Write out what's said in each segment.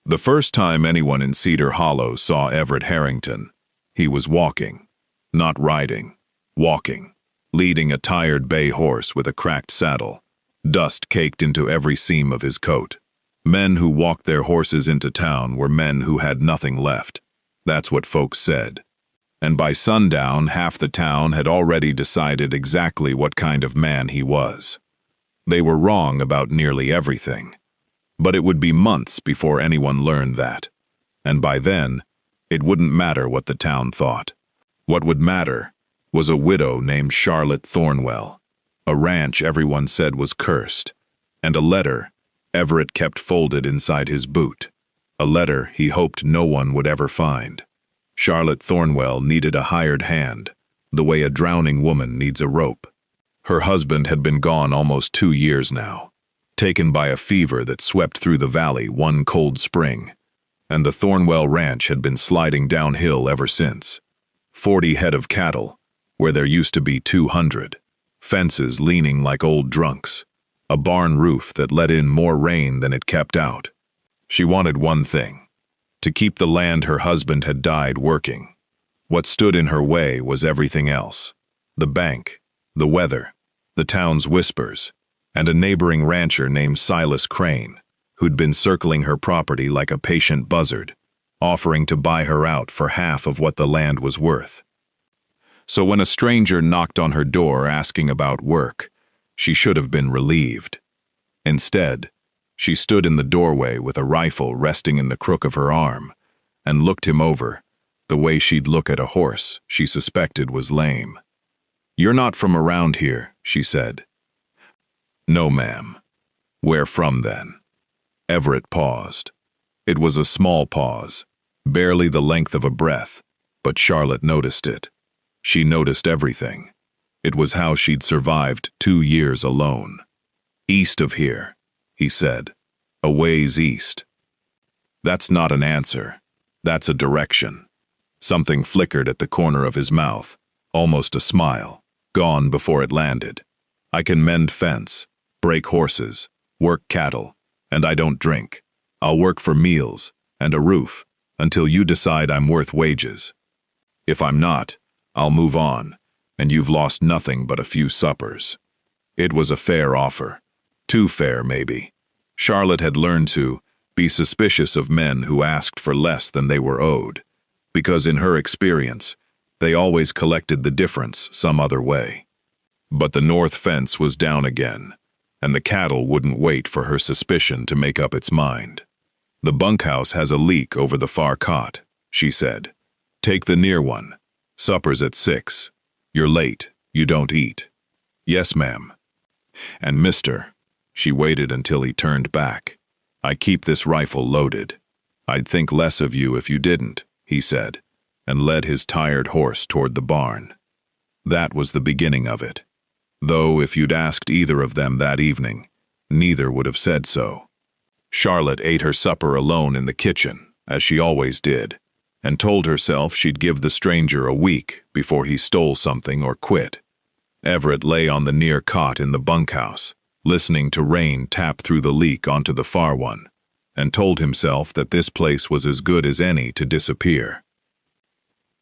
The first time anyone in Cedar Hollow saw Everett Harrington, he was walking, not riding, walking, leading a tired bay horse with a cracked saddle, dust caked into every seam of his coat. Men who walked their horses into town were men who had nothing left. That's what folks said. And by sundown, half the town had already decided exactly what kind of man he was. They were wrong about nearly everything. But it would be months before anyone learned that. And by then, it wouldn't matter what the town thought. What would matter was a widow named Charlotte Thornwell, a ranch everyone said was cursed, and a letter Everett kept folded inside his boot, a letter he hoped no one would ever find. Charlotte Thornwell needed a hired hand, the way a drowning woman needs a rope. Her husband had been gone almost 2 years now, taken by a fever that swept through the valley one cold spring, and the Thornwell ranch had been sliding downhill ever since. 40 head of cattle, where there used to be 200, fences leaning like old drunks, a barn roof that let in more rain than it kept out. She wanted one thing: to keep the land her husband had died working. What stood in her way was everything else: the bank, the weather, the town's whispers, and a neighboring rancher named Silas Crane, who'd been circling her property like a patient buzzard, offering to buy her out for half of what the land was worth. So when a stranger knocked on her door asking about work, she should have been relieved. Instead, she stood in the doorway with a rifle resting in the crook of her arm and looked him over, the way she'd look at a horse she suspected was lame. "You're not from around here," she said. "No, ma'am." "Where from, then?" Everett paused. It was a small pause, barely the length of a breath, but Charlotte noticed it. She noticed everything. It was how she'd survived 2 years alone. "East of here," he said. "A ways east." "That's not an answer. That's a direction." Something flickered at the corner of his mouth, almost a smile, gone before it landed. "I can mend fence, break horses, work cattle, and I don't drink. I'll work for meals and a roof until you decide I'm worth wages. If I'm not, I'll move on, and you've lost nothing but a few suppers." It was a fair offer. Too fair, maybe. Charlotte had learned to be suspicious of men who asked for less than they were owed, because in her experience, they always collected the difference some other way. But the north fence was down again, and the cattle wouldn't wait for her suspicion to make up its mind. "The bunkhouse has a leak over the far cot," she said. "Take the near one. Supper's at 6. You're late. You don't eat." "Yes, ma'am." "And mister," she waited until he turned back, "I keep this rifle loaded. I'd think less of you if you didn't," he said, and led his tired horse toward the barn. That was the beginning of it. Though if you'd asked either of them that evening, neither would have said so. Charlotte ate her supper alone in the kitchen, as she always did, and told herself she'd give the stranger a week before he stole something or quit. Everett lay on the near cot in the bunkhouse, listening to rain tap through the leak onto the far one, and told himself that this place was as good as any to disappear.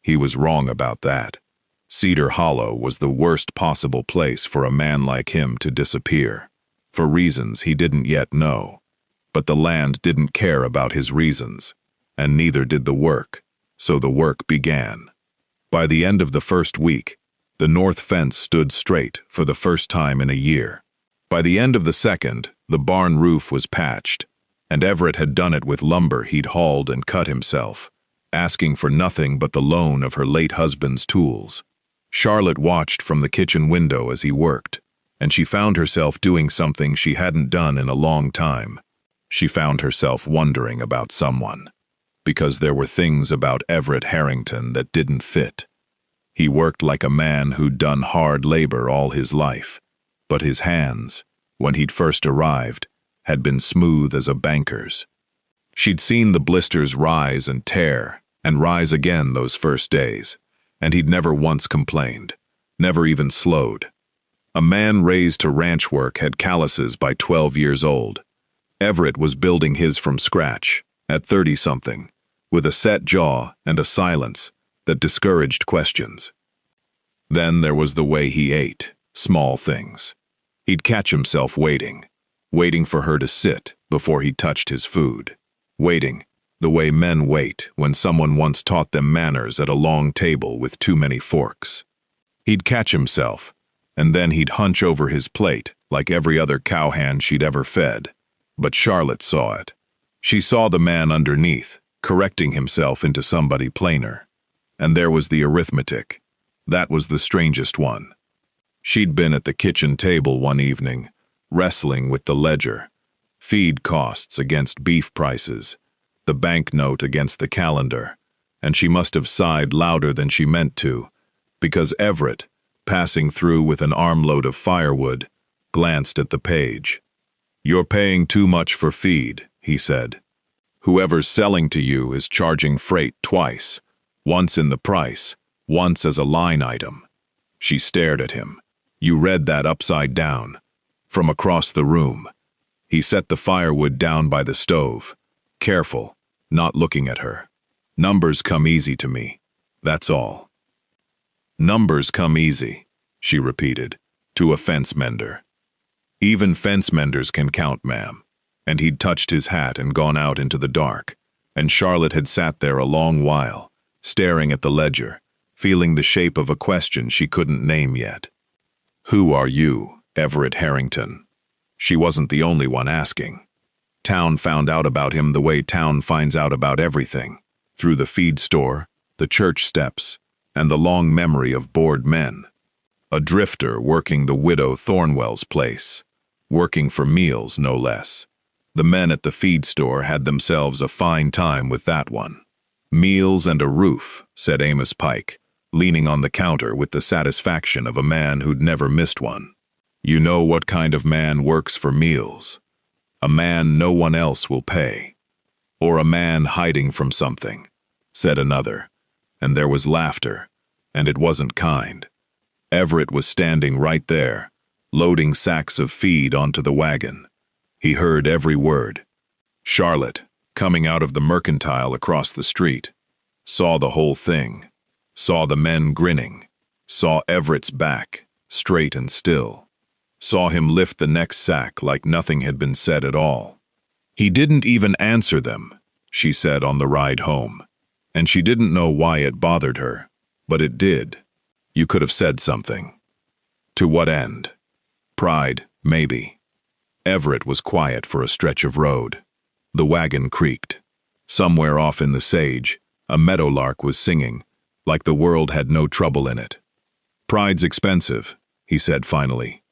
He was wrong about that. Cedar Hollow was the worst possible place for a man like him to disappear, for reasons he didn't yet know. But the land didn't care about his reasons, and neither did the work, so the work began. By the end of the first week, the north fence stood straight for the first time in a year. By the end of the second, the barn roof was patched, and Everett had done it with lumber he'd hauled and cut himself, asking for nothing but the loan of her late husband's tools. Charlotte watched from the kitchen window as he worked, and she found herself doing something she hadn't done in a long time. She found herself wondering about someone, because there were things about Everett Harrington that didn't fit. He worked like a man who'd done hard labor all his life, but his hands, when he'd first arrived, had been smooth as a banker's. She'd seen the blisters rise and tear and rise again those first days, and he'd never once complained, never even slowed. A man raised to ranch work had calluses by 12 years old. Everett was building his from scratch, at 30-something, with a set jaw and a silence that discouraged questions. Then there was the way he ate, small things. He'd catch himself waiting for her to sit before he touched his food. Waiting, the way men wait when someone once taught them manners at a long table with too many forks. He'd catch himself, and then he'd hunch over his plate like every other cowhand she'd ever fed. But Charlotte saw it. She saw the man underneath, correcting himself into somebody plainer. And there was the arithmetic. That was the strangest one. She'd been at the kitchen table one evening, wrestling with the ledger. Feed costs against beef prices, the banknote against the calendar, and she must have sighed louder than she meant to, because Everett, passing through with an armload of firewood, glanced at the page. "You're paying too much for feed," he said. "Whoever's selling to you is charging freight twice, once in the price, once as a line item." She stared at him. "You read that upside down." From across the room. He set the firewood down by the stove, careful, not looking at her. "Numbers come easy to me, that's all." "Numbers come easy," she repeated, to a fence-mender. "Even fence-menders can count, ma'am." And he'd touched his hat and gone out into the dark, and Charlotte had sat there a long while, staring at the ledger, feeling the shape of a question she couldn't name yet. "Who are you, Everett Harrington?" She wasn't the only one asking. Town found out about him the way town finds out about everything, through the feed store, the church steps, and the long memory of bored men. A drifter working the widow Thornwell's place, working for meals no less. The men at the feed store had themselves a fine time with that one. "Meals and a roof," said Amos Pike, leaning on the counter with the satisfaction of a man who'd never missed one. "You know what kind of man works for meals. A man no one else will pay. Or a man hiding from something," said another, and there was laughter, and it wasn't kind. Everett was standing right there, loading sacks of feed onto the wagon. He heard every word. Charlotte, coming out of the mercantile across the street, saw the whole thing, saw the men grinning, saw Everett's back, straight and still, saw him lift the next sack like nothing had been said at all. "He didn't even answer them," she said on the ride home, and she didn't know why it bothered her, but it did. You could have said something. To what end? Pride, maybe. Everett was quiet for a stretch of road. The wagon creaked. Somewhere off in the sage, a meadowlark was singing, like the world had no trouble in it. "Pride's expensive," he said finally.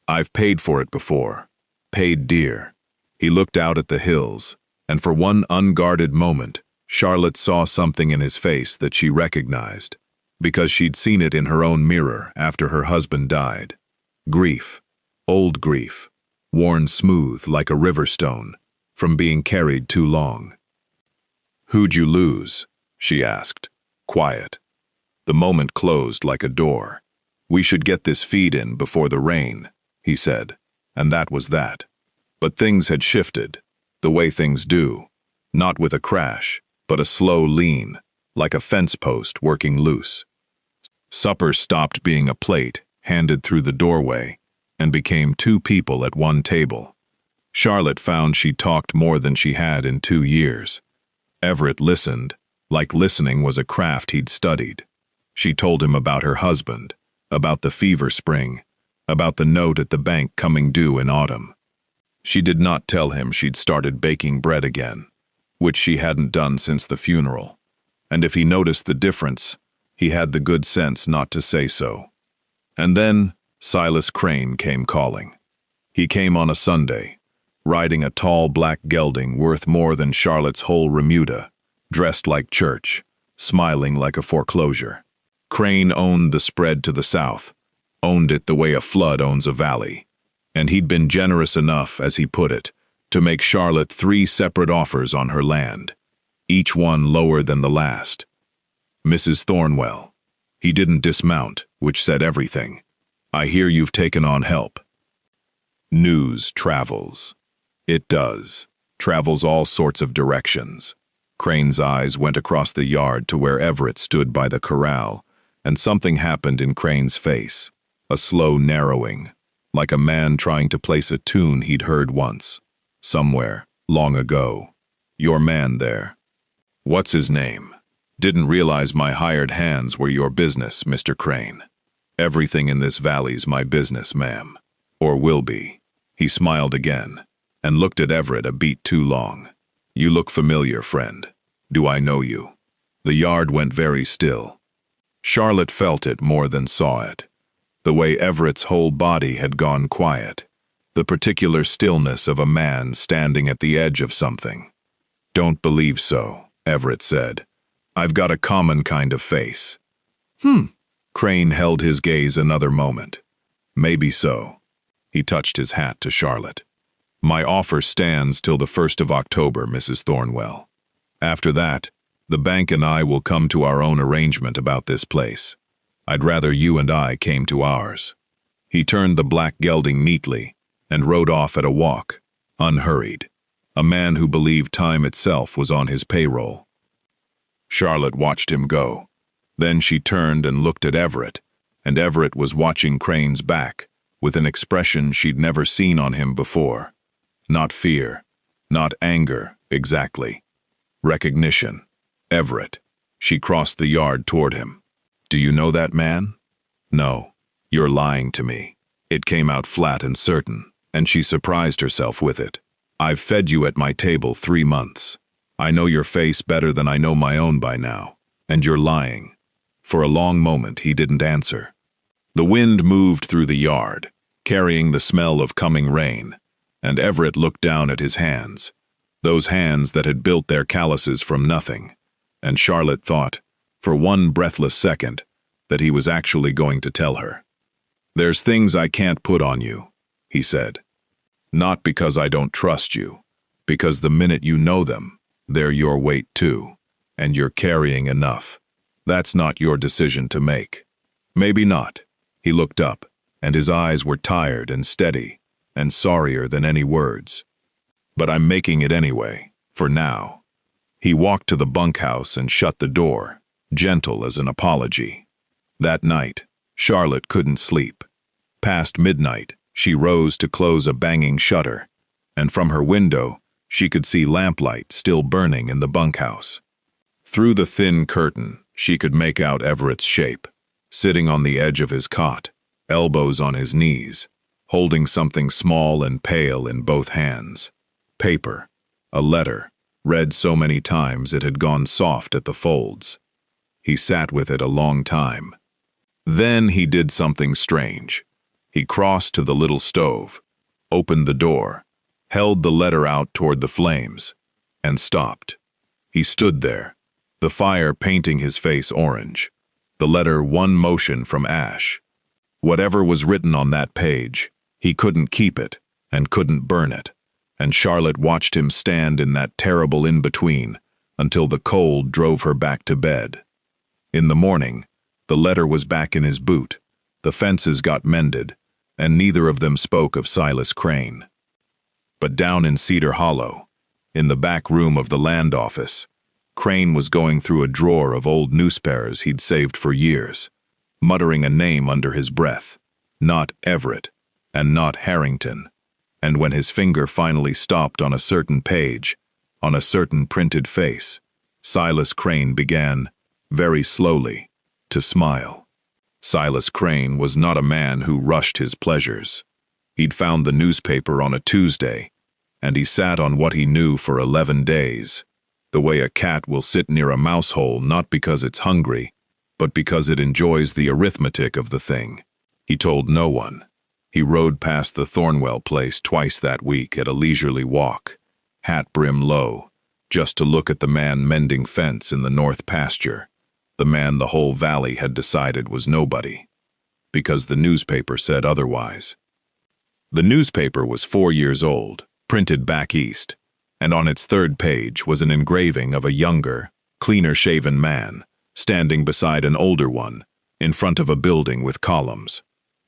"I've paid for it before. Paid dear." He looked out at the hills, and for one unguarded moment, Charlotte saw something in his face that she recognized, because she'd seen it in her own mirror after her husband died. Grief, old grief, worn smooth like a river stone, from being carried too long. "Who'd you lose?" she asked, quiet. The moment closed like a door. "We should get this feed in before the rain," he said, and that was that. But things had shifted, the way things do, not with a crash, but a slow lean, like a fence post working loose. Supper stopped being a plate handed through the doorway and became two people at one table. Charlotte found she talked more than she had in 2 years. Everett listened, like listening was a craft he'd studied. She told him about her husband, about the fever spring, about the note at the bank coming due in autumn. She did not tell him she'd started baking bread again, which she hadn't done since the funeral, and if he noticed the difference, he had the good sense not to say so. And then Silas Crane came calling. He came on a Sunday, riding a tall black gelding worth more than Charlotte's whole remuda, dressed like church, smiling like a foreclosure. Crane owned the spread to the south, owned it the way a flood owns a valley, and he'd been generous enough, as he put it, to make Charlotte 3 separate offers on her land, each one lower than the last. "Mrs. Thornwell." He didn't dismount, which said everything. "I hear you've taken on help." News travels. It does. travels all sorts of directions. Crane's eyes went across the yard to where Everett stood by the corral, and something happened in Crane's face. A slow narrowing, like a man trying to place a tune he'd heard once, somewhere, long ago. Your man there. What's his name? Didn't realize my hired hands were your business, Mr. Crane. Everything in this valley's my business, ma'am. Or will be. He smiled again, and looked at Everett a beat too long. You look familiar, friend. Do I know you? The yard went very still. Charlotte felt it more than saw it. The way Everett's whole body had gone quiet. The particular stillness of a man standing at the edge of something. Don't believe so, Everett said. I've got a common kind of face. Crane held his gaze another moment. Maybe so. He touched his hat to Charlotte. My offer stands till the 1st of October, Mrs. Thornwell. After that, the bank and I will come to our own arrangement about this place. I'd rather you and I came to ours. He turned the black gelding neatly and rode off at a walk, unhurried, a man who believed time itself was on his payroll. Charlotte watched him go. Then she turned and looked at Everett, and Everett was watching Crane's back, with an expression she'd never seen on him before. Not fear, not anger, exactly. Recognition. Everett. She crossed the yard toward him. Do you know that man? No. You're lying to me. It came out flat and certain, and she surprised herself with it. I've fed you at my table 3 months. I know your face better than I know my own by now, and you're lying. For a long moment he didn't answer. The wind moved through the yard, carrying the smell of coming rain, and Everett looked down at his hands, those hands that had built their calluses from nothing, and Charlotte thought, for one breathless second, that he was actually going to tell her. There's things I can't put on you, he said. Not because I don't trust you, because the minute you know them, they're your weight too, and you're carrying enough. That's not your decision to make. Maybe not. He looked up, and his eyes were tired and steady, and sorrier than any words. But I'm making it anyway, for now. He walked to the bunkhouse and shut the door, gentle as an apology. That night, Charlotte couldn't sleep. Past midnight, she rose to close a banging shutter, and from her window, she could see lamplight still burning in the bunkhouse. Through the thin curtain, she could make out Everett's shape, sitting on the edge of his cot, elbows on his knees, holding something small and pale in both hands. Paper, a letter, read so many times it had gone soft at the folds. He sat with it a long time. Then he did something strange. He crossed to the little stove, opened the door, held the letter out toward the flames, and stopped. He stood there, the fire painting his face orange, the letter one motion from ash. Whatever was written on that page, he couldn't keep it and couldn't burn it, and Charlotte watched him stand in that terrible in-between until the cold drove her back to bed. In the morning, the letter was back in his boot, the fences got mended, and neither of them spoke of Silas Crane. But down in Cedar Hollow, in the back room of the land office, Crane was going through a drawer of old newspapers he'd saved for years, muttering a name under his breath, not Everett, and not Harrington, and when his finger finally stopped on a certain page, on a certain printed face, Silas Crane began, very slowly, to smile. Silas Crane was not a man who rushed his pleasures. He'd found the newspaper on a Tuesday, and he sat on what he knew for 11 days, the way a cat will sit near a mouse hole not because it's hungry, but because it enjoys the arithmetic of the thing. He told no one. He rode past the Thornwell place twice that week at a leisurely walk, hat brim low, just to look at the man mending fence in the north pasture, the man the whole valley had decided was nobody, because the newspaper said otherwise. The newspaper was 4 years old, printed back east, and on its third page was an engraving of a younger, cleaner-shaven man, standing beside an older one, in front of a building with columns.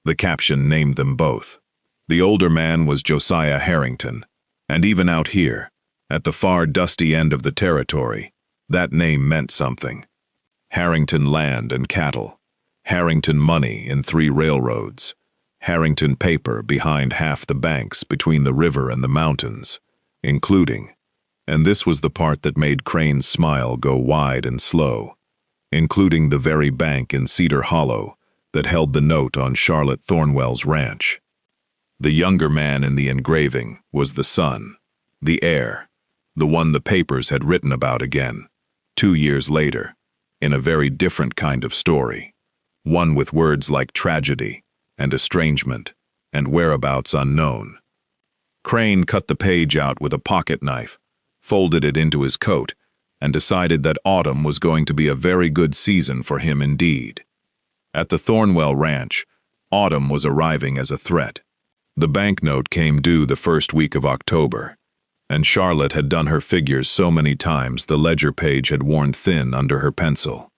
The caption named them both. The older man was Josiah Harrington, and even out here, At the far dusty end of the territory, that name meant something. Harrington land and cattle, Harrington money in 3 railroads, Harrington paper behind half the banks between the river and the mountains, including, and this was the part that made Crane's smile go wide and slow, including the very bank in Cedar Hollow that held the note on Charlotte Thornwell's ranch. The younger man in the engraving was the son, the heir, the one the papers had written about again, 2 years later, in a very different kind of story, one with words like tragedy and estrangement and whereabouts unknown. Crane cut the page out with a pocket knife, folded it into his coat, and decided that autumn was going to be a very good season for him indeed. At the Thornwell ranch, autumn was arriving as a threat. The banknote came due the first week of October, and Charlotte had done her figures so many times the ledger page had worn thin under her pencil.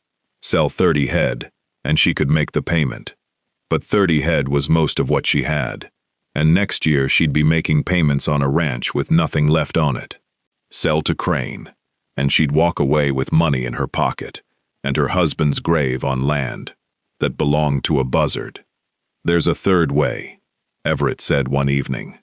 Sell 30 head, and she could make the payment. But 30 head was most of what she had, and next year she'd be making payments on a ranch with nothing left on it. Sell to Crane, and she'd walk away with money in her pocket, and her husband's grave on land that belonged to a buzzard. "There's a third way," Everett said one evening.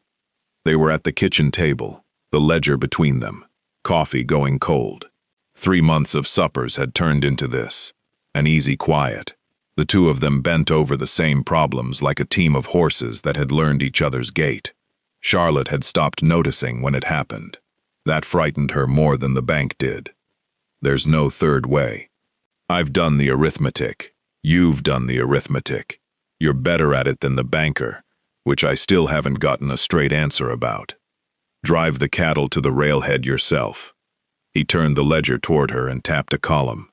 They were at the kitchen table, the ledger between them, coffee going cold. 3 months of suppers had turned into this, an easy quiet. The two of them bent over the same problems like a team of horses that had learned each other's gait. Charlotte had stopped noticing when it happened. That frightened her more than the bank did. "There's no third way. I've done the arithmetic. You've done the arithmetic. You're better at it than the banker, which I still haven't gotten a straight answer about. Drive the cattle to the railhead yourself." He turned the ledger toward her and tapped a column.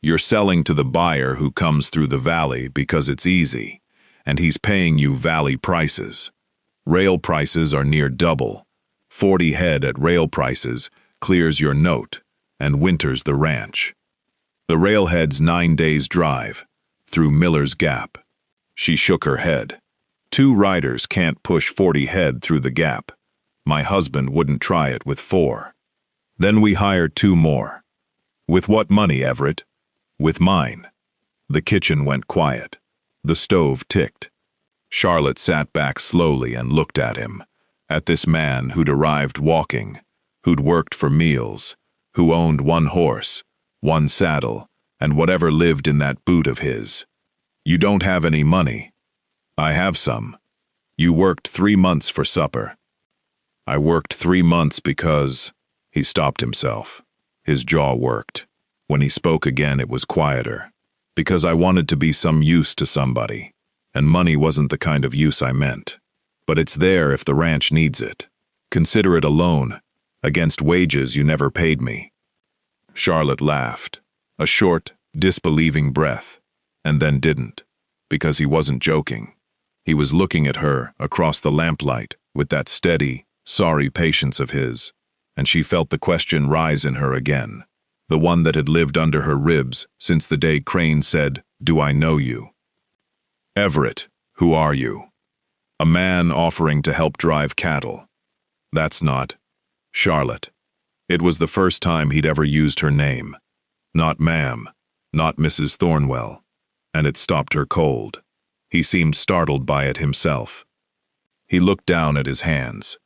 "You're selling to the buyer who comes through the valley because it's easy, and he's paying you valley prices. Rail prices are near double. 40 head at rail prices clears your note and winters the ranch. The railhead's 9 days' drive, through Miller's Gap." She shook her head. "2 riders can't push 40 head through the gap. My husband wouldn't try it with 4. Then we hired 2 more. With what money, Everett? With mine." The kitchen went quiet. The stove ticked. Charlotte sat back slowly and looked at him, at this man who'd arrived walking, who'd worked for meals, who owned 1 horse, 1 saddle, and whatever lived in that boot of his. "You don't have any money." "I have some. You worked 3 months for supper." "I worked 3 months because—" He stopped himself. His jaw worked. When he spoke again, it was quieter. "Because I wanted to be some use to somebody, and money wasn't the kind of use I meant. But it's there if the ranch needs it. Consider it a loan, against wages you never paid me." Charlotte laughed, a short, disbelieving breath, and then didn't, because he wasn't joking. He was looking at her across the lamplight with that steady, sorry patience of his, and she felt the question rise in her again, the one that had lived under her ribs since the day Crane said, "Do I know you?" "Everett, who are you?" A man offering to help drive cattle. That's not Charlotte. It was the first time he'd ever used her name. Not ma'am, not Mrs. Thornwell, and it stopped her cold. He seemed startled by it himself. He looked down at his hands.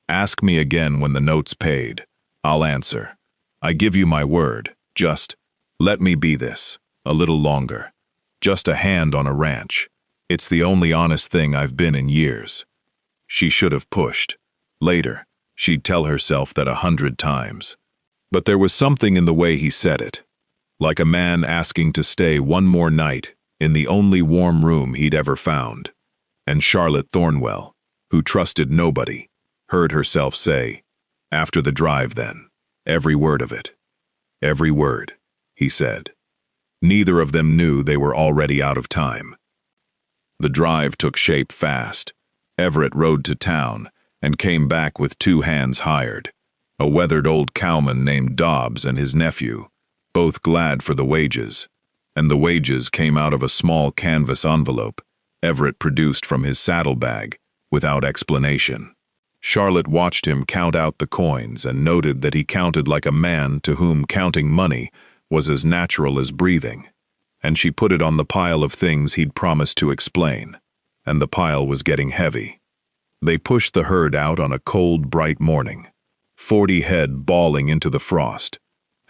"Ask me again when the note's paid. I'll answer. I give you my word. Just let me be this a little longer. Just a hand on a ranch. It's the only honest thing I've been in years." She should have pushed. Later, she'd tell herself that 100 times. But there was something in the way he said it, like a man asking to stay one more night in the only warm room he'd ever found. And Charlotte Thornwell, who trusted nobody, heard herself say, "After the drive then, every word of it." "Every word," he said. Neither of them knew they were already out of time. The drive took shape fast. Everett rode to town and came back with 2 hands hired, a weathered old cowman named Dobbs and his nephew, both glad for the wages, and the wages came out of a small canvas envelope Everett produced from his saddlebag without explanation. Charlotte watched him count out the coins and noted that he counted like a man to whom counting money was as natural as breathing. And she put it on the pile of things he'd promised to explain, and the pile was getting heavy. They pushed the herd out on a cold, bright morning, 40 head bawling into the frost,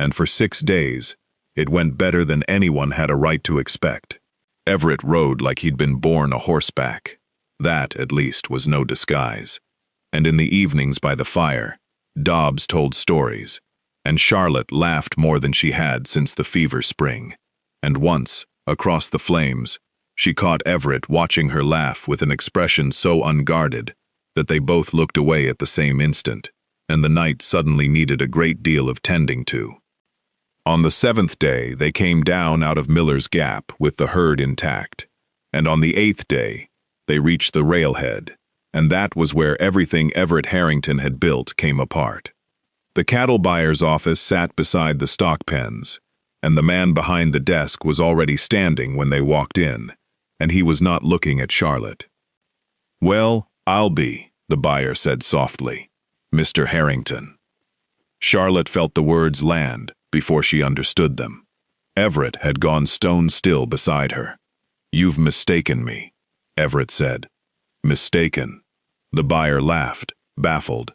and for 6 days, it went better than anyone had a right to expect. Everett rode like he'd been born a horseback. That, at least, was no disguise. And in the evenings by the fire, Dobbs told stories, and Charlotte laughed more than she had since the fever spring. And once, across the flames, she caught Everett watching her laugh with an expression so unguarded that they both looked away at the same instant, and the night suddenly needed a great deal of tending to. On the 7th day, they came down out of Miller's Gap with the herd intact, and on the 8th day, they reached the railhead, and that was where everything Everett Harrington had built came apart. The cattle buyer's office sat beside the stock pens, and the man behind the desk was already standing when they walked in, and he was not looking at Charlotte. "Well, I'll be," the buyer said softly. "Mr. Harrington." Charlotte felt the words land before she understood them. Everett had gone stone still beside her. "You've mistaken me," Everett said. "Mistaken?" The buyer laughed, baffled.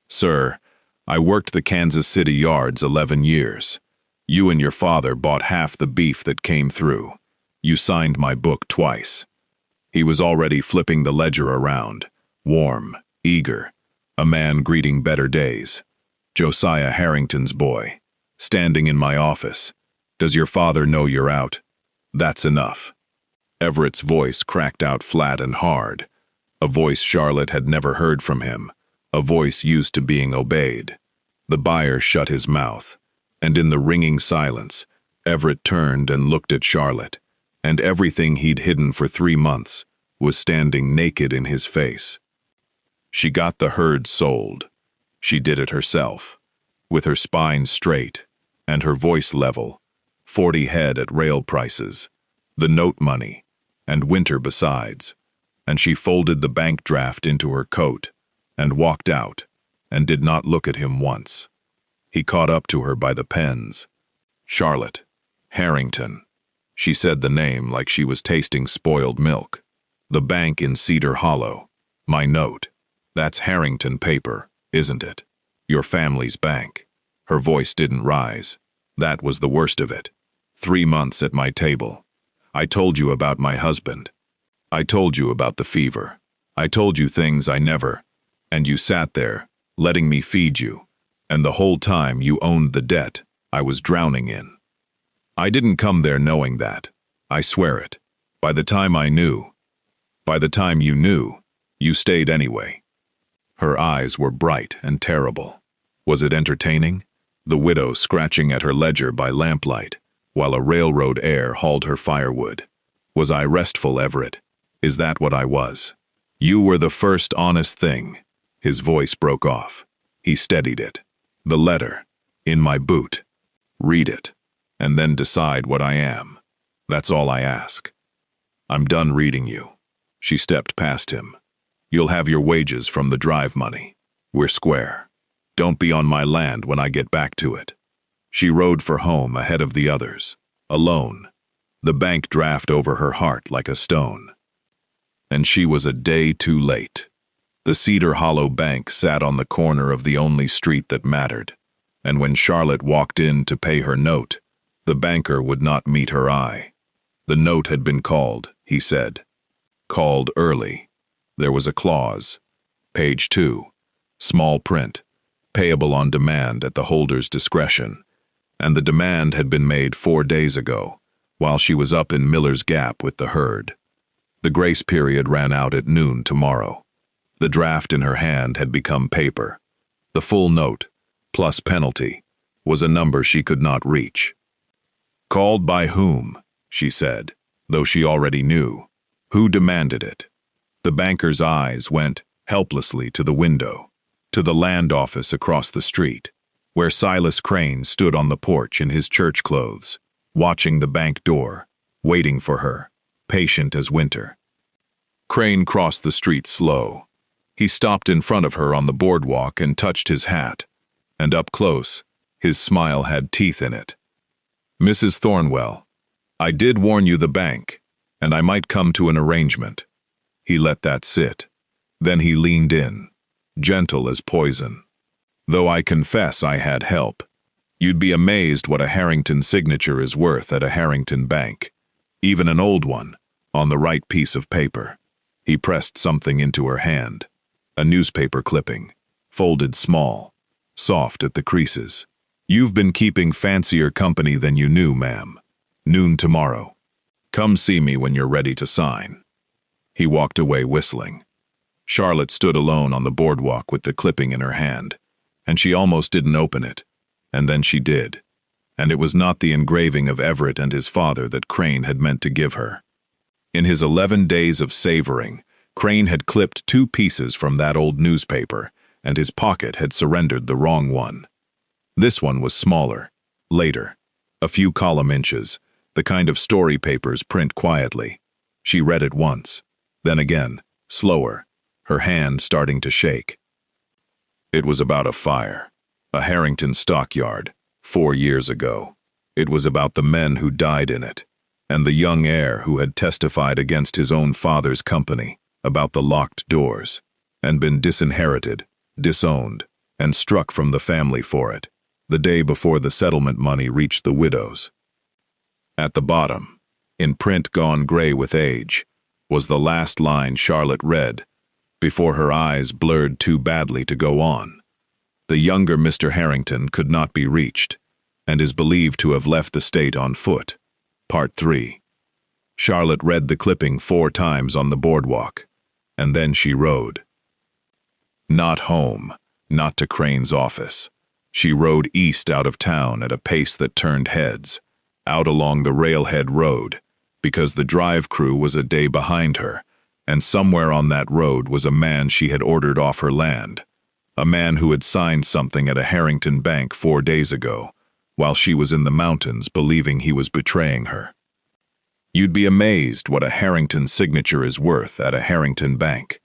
"Sir, I worked the Kansas City yards 11 years. You and your father bought half the beef that came through. You signed my book twice." He was already flipping the ledger around, warm, eager, a man greeting better days. "Josiah Harrington's boy, standing in my office. Does your father know you're out? That's enough." Everett's voice cracked out flat and hard, a voice Charlotte had never heard from him, a voice used to being obeyed. The buyer shut his mouth, and in the ringing silence, Everett turned and looked at Charlotte, and everything he'd hidden for 3 months was standing naked in his face. She got the herd sold. She did it herself, with her spine straight and her voice level, 40 head at rail prices, the note money, and winter besides, and she folded the bank draft into her coat and walked out and did not look at him once. He caught up to her by the pens. "Charlotte Harrington." She said the name like she was tasting spoiled milk. "The bank in Cedar Hollow. My note. That's Harrington paper, isn't it? Your family's bank." Her voice didn't rise. "That was the worst of it. 3 months at my table. I told you about my husband. I told you about the fever. I told you things I never, and you sat there, letting me feed you, and the whole time you owned the debt I was drowning in. I didn't come there knowing that. I swear it. By the time you knew, you stayed anyway." Her eyes were bright and terrible. Was it entertaining? The widow scratching at her ledger by lamplight, while a railroad heir hauled her firewood. Was I restful, Everett? Is that what I was? "You were the first honest thing." His voice broke off. He steadied it. "The letter. In my boot. Read it, and then decide what I am. That's all I ask. I'm done reading you." She stepped past him. "You'll have your wages from the drive money. We're square. Don't be on my land when I get back to it." She rode for home ahead of the others, alone, the bank draft over her heart like a stone. And she was a day too late. The Cedar Hollow bank sat on the corner of the only street that mattered, and when Charlotte walked in to pay her note, the banker would not meet her eye. The note had been called, he said. Called early. There was a clause. Page 2. Small print. Payable on demand at the holder's discretion. And the demand had been made 4 days ago, while she was up in Miller's Gap with the herd. The grace period ran out at noon tomorrow. The draft in her hand had become paper. The full note, plus penalty, was a number she could not reach. "Called by whom?" she said, though she already knew. "Who demanded it?" The banker's eyes went helplessly to the window, to the land office across the street, where Silas Crane stood on the porch in his church clothes, watching the bank door, waiting for her, patient as winter. Crane crossed the street slow. He stopped in front of her on the boardwalk and touched his hat. And up close, his smile had teeth in it. "Mrs. Thornwell, I did warn you the bank, and I might come to an arrangement." He let that sit. Then he leaned in, gentle as poison. "Though I confess I had help. You'd be amazed what a Harrington signature is worth at a Harrington bank. Even an old one, on the right piece of paper." He pressed something into her hand. A newspaper clipping, folded small, soft at the creases. "You've been keeping fancier company than you knew, ma'am. Noon tomorrow. Come see me when you're ready to sign." He walked away whistling. Charlotte stood alone on the boardwalk with the clipping in her hand, and she almost didn't open it, and then she did. And it was not the engraving of Everett and his father that Crane had meant to give her. In his 11 days of savoring, Crane had clipped 2 pieces from that old newspaper, and his pocket had surrendered the wrong one. This one was smaller, later, a few column inches, the kind of story papers print quietly. She read it once, then again, slower, her hand starting to shake. It was about a fire, a Harrington stockyard, 4 years ago. It was about the men who died in it, and the young heir who had testified against his own father's company about the locked doors, and been disinherited, disowned, and struck from the family for it, the day before the settlement money reached the widows. At the bottom, in print gone gray with age, was the last line Charlotte read, before her eyes blurred too badly to go on. The younger Mr. Harrington could not be reached, and is believed to have left the state on foot. Part 3. Charlotte read the clipping 4 times on the boardwalk, and then she rode. Not home, not to Crane's office. She rode east out of town at a pace that turned heads, out along the railhead road, because the drive crew was a day behind her, and somewhere on that road was a man she had ordered off her land, a man who had signed something at a Harrington bank 4 days ago, while she was in the mountains believing he was betraying her. You'd be amazed what a Harrington signature is worth at a Harrington bank.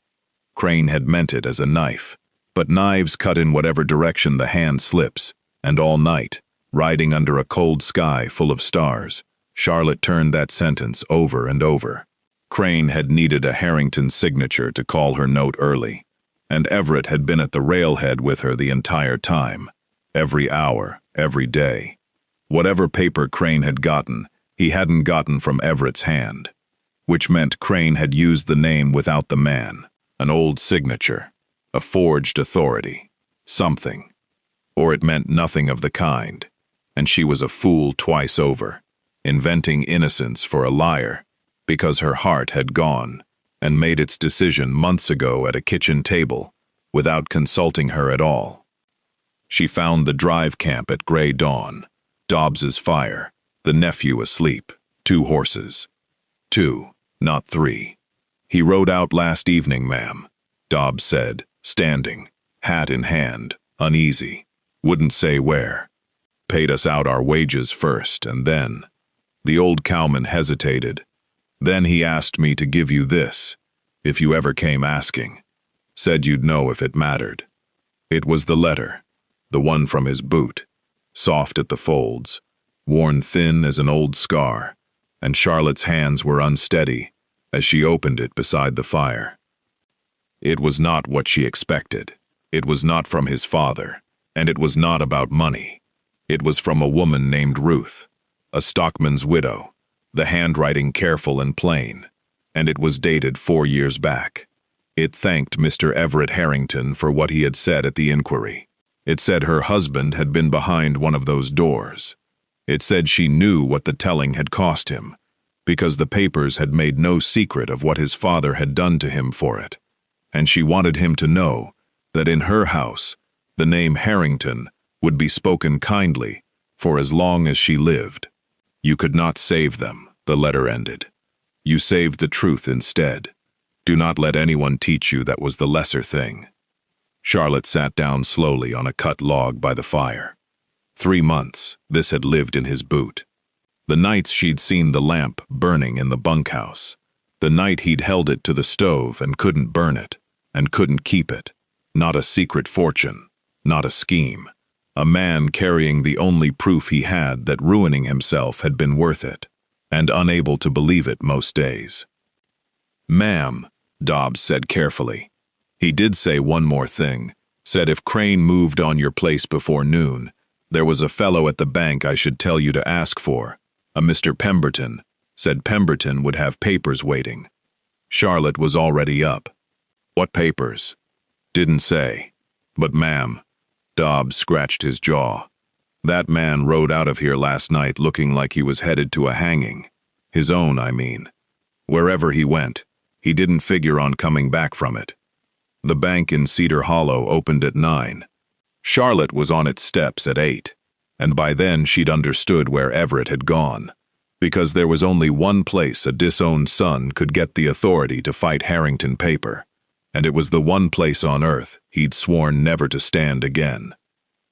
Crane had meant it as a knife, but knives cut in whatever direction the hand slips, and all night, riding under a cold sky full of stars, Charlotte turned that sentence over and over. Crane had needed a Harrington signature to call her note early, and Everett had been at the railhead with her the entire time, every hour, every day. Whatever paper Crane had gotten, he hadn't gotten from Everett's hand, which meant Crane had used the name without the man, an old signature, a forged authority, something. Or it meant nothing of the kind, and she was a fool twice over, inventing innocence for a liar, because her heart had gone and made its decision months ago at a kitchen table, without consulting her at all. She found the drive camp at gray dawn, Dobbs's fire, the nephew asleep, 2 horses. 2, not 3. "He rode out last evening, ma'am," Dobbs said, standing, hat in hand, uneasy, wouldn't say where. "Paid us out our wages first, and then—" The old cowman hesitated. "Then he asked me to give you this, if you ever came asking. Said you'd know if it mattered." It was the letter, the one from his boot, soft at the folds, worn thin as an old scar, and Charlotte's hands were unsteady as she opened it beside the fire. It was not what she expected. It was not from his father, and it was not about money. It was from a woman named Ruth, a stockman's widow, the handwriting careful and plain, and it was dated 4 years back. It thanked Mr. Everett Harrington for what he had said at the inquiry. It said her husband had been behind one of those doors. It said she knew what the telling had cost him, because the papers had made no secret of what his father had done to him for it, and she wanted him to know that in her house the name Harrington would be spoken kindly for as long as she lived. "You could not save them," the letter ended. "You saved the truth instead. Do not let anyone teach you that was the lesser thing." Charlotte sat down slowly on a cut log by the fire. 3 months, this had lived in his boot. The nights she'd seen the lamp burning in the bunkhouse. The night he'd held it to the stove and couldn't burn it. and couldn't keep it. Not a secret fortune, not a scheme. A man carrying the only proof he had that ruining himself had been worth it, and unable to believe it most days. "Ma'am," Dobbs said carefully. He did say one more thing, said if Crane moved on your place before noon, there was a fellow at the bank I should tell you to ask for, a Mr. Pemberton, said Pemberton would have papers waiting. Charlotte was already up. "What papers?" "Didn't say. But ma'am," Dobbs scratched his jaw, "that man rode out of here last night looking like he was headed to a hanging. His own, I mean. Wherever he went, he didn't figure on coming back from it. The bank in Cedar Hollow opened at 9. Charlotte was on its steps at 8, and by then she'd understood where Everett had gone, because there was only one place a disowned son could get the authority to fight Harrington paper, and it was the one place on earth he'd sworn never to stand again.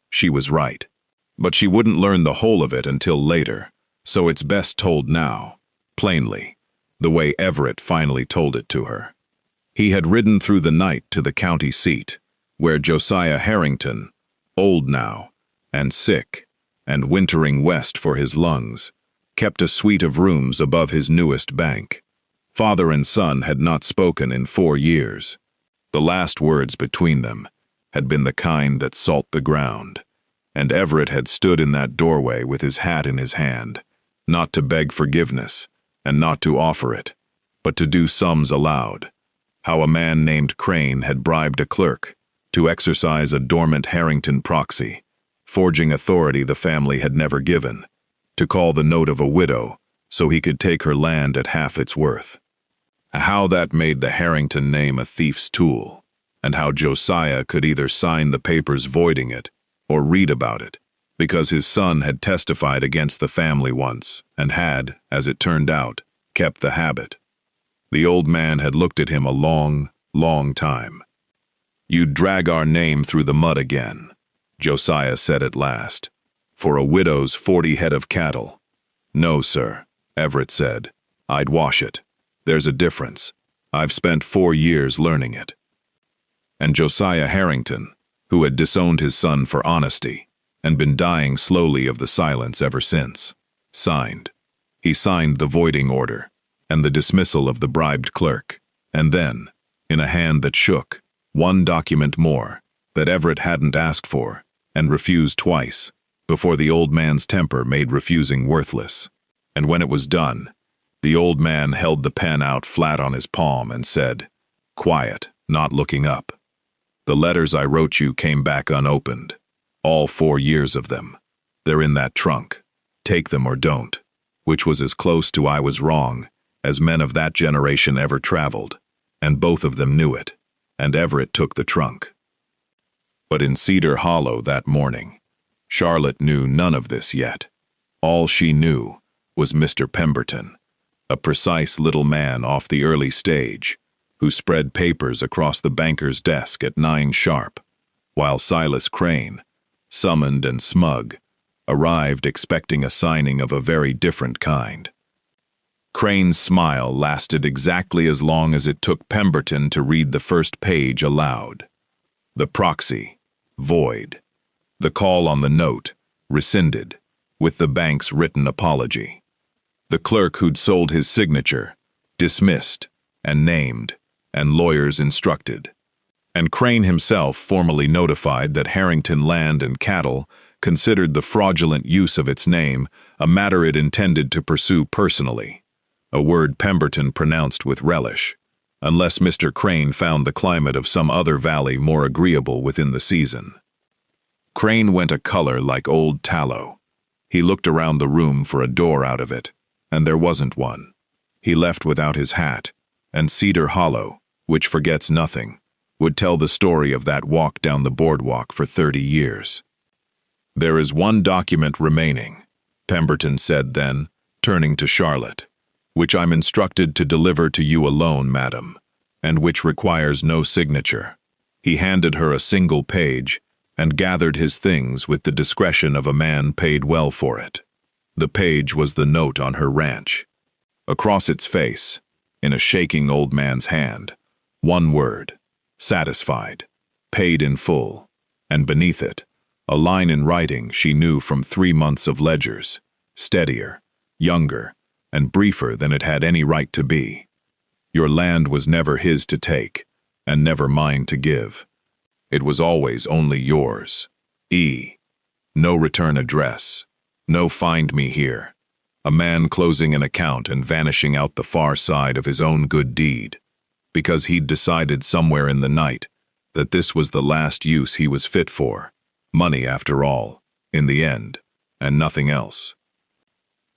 She was right, but she wouldn't learn the whole of it until later, so it's best told now, plainly, the way Everett finally told it to her. He had ridden through the night to the county seat, where Josiah Harrington, old now, and sick, and wintering west for his lungs, kept a suite of rooms above his newest bank. Father and son had not spoken in 4 years. The last words between them had been the kind that salt the ground, and Everett had stood in that doorway with his hat in his hand, not to beg forgiveness, and not to offer it, but to do sums aloud. How a man named Crane had bribed a clerk to exercise a dormant Harrington proxy, forging authority the family had never given, to call the note of a widow so he could take her land at half its worth. How that made the Harrington name a thief's tool, and how Josiah could either sign the papers voiding it or read about it, because his son had testified against the family once and had, as it turned out, kept the habit. The old man had looked at him a long, long time. "You'd drag our name through the mud again," Josiah said at last, "for a widow's 40 head of cattle." "No, sir," Everett said. "I'd wash it. There's a difference. I've spent 4 years learning it." And Josiah Harrington, who had disowned his son for honesty and been dying slowly of the silence ever since, signed. He signed the voiding order and the dismissal of the bribed clerk, and then, in a hand that shook, one document more that Everett hadn't asked for and refused twice before the old man's temper made refusing worthless. And when it was done, the old man held the pen out flat on his palm and said, quiet, not looking up, "The letters I wrote you came back unopened. All 4 years of them. They're in that trunk. Take them or don't," which was as close to "I was wrong" as men of that generation ever traveled, and both of them knew it, and Everett took the trunk. But in Cedar Hollow that morning, Charlotte knew none of this yet. All she knew was Mr. Pemberton, a precise little man off the early stage, who spread papers across the banker's desk at 9 sharp, while Silas Crane, summoned and smug, arrived expecting a signing of a very different kind. Crane's smile lasted exactly as long as it took Pemberton to read the first page aloud. The proxy, void. The call on the note, rescinded, with the bank's written apology. The clerk who'd sold his signature, dismissed, and named, and lawyers instructed. And Crane himself formally notified that Harrington Land and Cattle considered the fraudulent use of its name a matter it intended to pursue personally, a word Pemberton pronounced with relish, unless Mr. Crane found the climate of some other valley more agreeable within the season. Crane went a color like old tallow. He looked around the room for a door out of it, and there wasn't one. He left without his hat, and Cedar Hollow, which forgets nothing, would tell the story of that walk down the boardwalk for 30 years. "There is one document remaining," Pemberton said then, turning to Charlotte, "which I'm instructed to deliver to you alone, madam, and which requires no signature." He handed her a single page and gathered his things with the discretion of a man paid well for it. The page was the note on her ranch. Across its face, in a shaking old man's hand, one word, satisfied, paid in full, and beneath it, a line in writing she knew from 3 months of ledgers, steadier, younger, and briefer than it had any right to be. Your land was never his to take, and never mine to give. It was always only yours. E. No return address. No find me here. A man closing an account and vanishing out the far side of his own good deed, because he'd decided somewhere in the night that this was the last use he was fit for. Money, after all, in the end, and nothing else.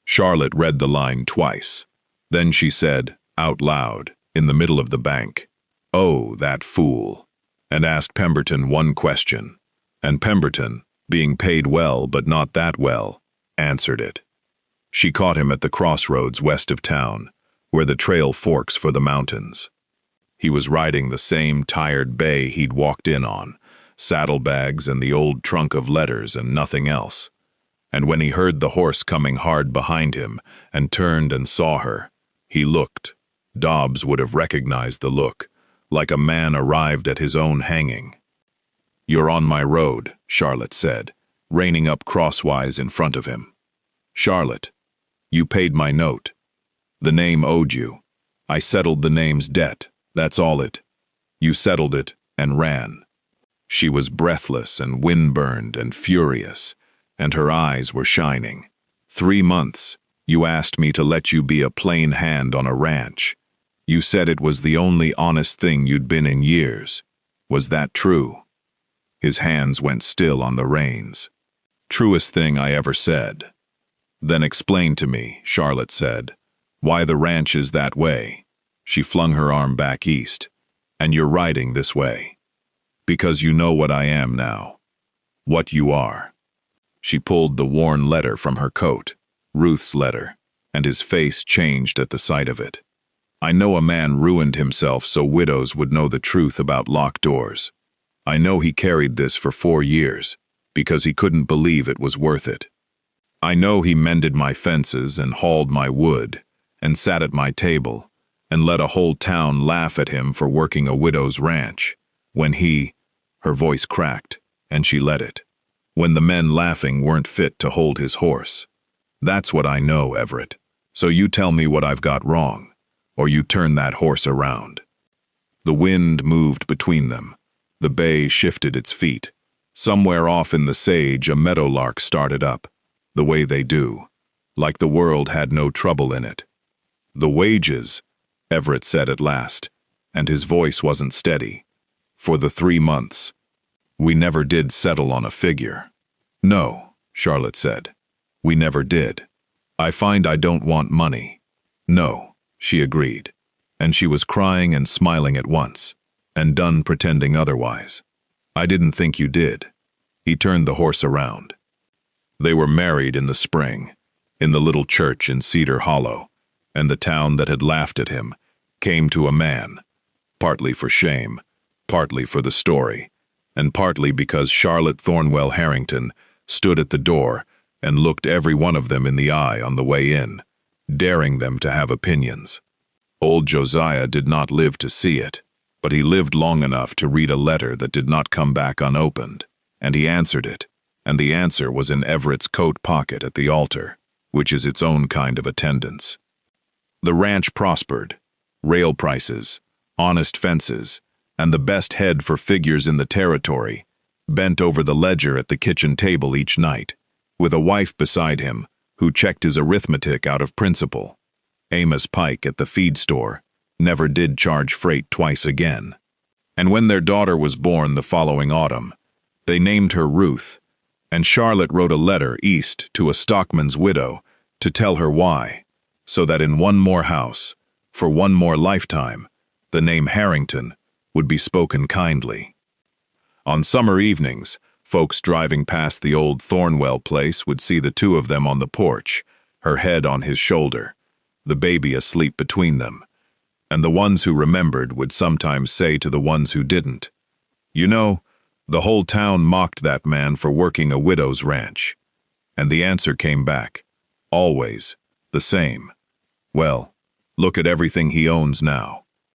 Charlotte read the line twice. Then she said, out loud, in the middle of the bank, "Oh, that fool," and asked Pemberton one question. And Pemberton, being paid well but not that well, answered it. She caught him at the crossroads west of town, where the trail forks for the mountains. He was riding the same tired bay he'd walked in on, saddlebags and the old trunk of letters and nothing else. And when he heard the horse coming hard behind him and turned and saw her, he looked. Dobbs would have recognized the look, like a man arrived at his own hanging. "You're on my road," Charlotte said, reining up crosswise in front of him. "Charlotte, you paid my note. The name owed you. I settled the name's debt, that's all it. You settled it and ran." She was breathless and wind-burned and furious, and her eyes were shining. 3 months, you asked me to let you be a plain hand on a ranch. You said it was the only honest thing you'd been in years. Was that true? His hands went still on the reins. "Truest thing I ever said." "Then explain to me," Charlotte said, "why the ranch is that way." She flung her arm back east. "And you're riding this way. Because you know what I am now. What you are." She pulled the worn letter from her coat, Ruth's letter, and his face changed at the sight of it. "I know a man ruined himself so widows would know the truth about locked doors. I know he carried this for 4 years, because he couldn't believe it was worth it. I know he mended my fences and hauled my wood, and sat at my table, and let a whole town laugh at him for working a widow's ranch, when he—" her voice cracked, and she let it. "When the men laughing weren't fit to hold his horse. That's what I know, Everett. So you tell me what I've got wrong, or you turn that horse around." The wind moved between them. The bay shifted its feet. Somewhere off in the sage a meadowlark started up, the way they do, like the world had no trouble in it. "The wages," Everett said at last, and his voice wasn't steady. "For the 3 months. We never did settle on a figure." "No," Charlotte said. "We never did. I find I don't want money." "No," she agreed, and she was crying and smiling at once, and done pretending otherwise. "I didn't think you did." He turned the horse around. They were married in the spring, in the little church in Cedar Hollow, and the town that had laughed at him came to a man, partly for shame, partly for the story, and partly because Charlotte Thornwell Harrington stood at the door and looked every one of them in the eye on the way in, daring them to have opinions. Old Josiah did not live to see it, but he lived long enough to read a letter that did not come back unopened, and he answered it, and the answer was in Everett's coat pocket at the altar, which is its own kind of attendance. The ranch prospered. Rail prices, honest fences, and the best head for figures in the territory bent over the ledger at the kitchen table each night, with a wife beside him who checked his arithmetic out of principle. Amos Pike at the feed store never did charge freight twice again. And when their daughter was born the following autumn, they named her Ruth, and Charlotte wrote a letter east to a stockman's widow to tell her why, so that in one more house, for one more lifetime, the name Harrington would be spoken kindly. On summer evenings, folks driving past the old Thornwell place would see the two of them on the porch, her head on his shoulder, the baby asleep between them, and the ones who remembered would sometimes say to the ones who didn't, "You know, the whole town mocked that man for working a widow's ranch." And the answer came back, always the same. "Well, look at everything he owns now."